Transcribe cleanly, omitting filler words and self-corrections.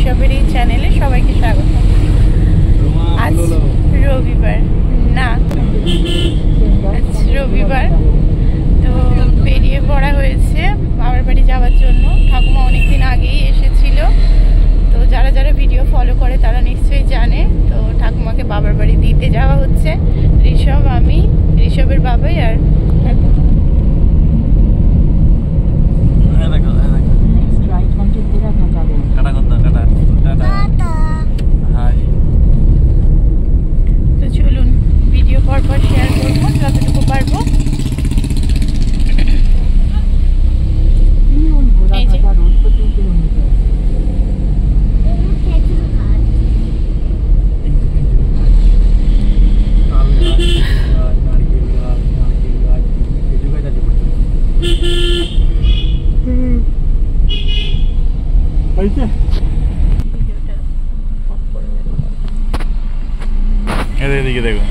ঋষভের এই চ্যানেলে সবাইকে স্বাগত। আজ রবিবার, না আজ রবিবার, তো বেরিয়ে পড়া হয়েছে বাবার বাড়ি যাওয়ার জন্য। ঠাকুমা অনেকদিন আগেই এসেছিল, তো যারা যারা ভিডিও ফলো করে তারা নিশ্চয়ই জানে। তো ঠাকুমাকে বাবার বাড়ি দিতে যাওয়া হচ্ছে। ঋষভ, আমি, ঋষভের বাবাই আর তো চলুন ভিডিও পরপর শেয়ার করবো যতটুকু পারবো। এই যে এদিকে দেখো।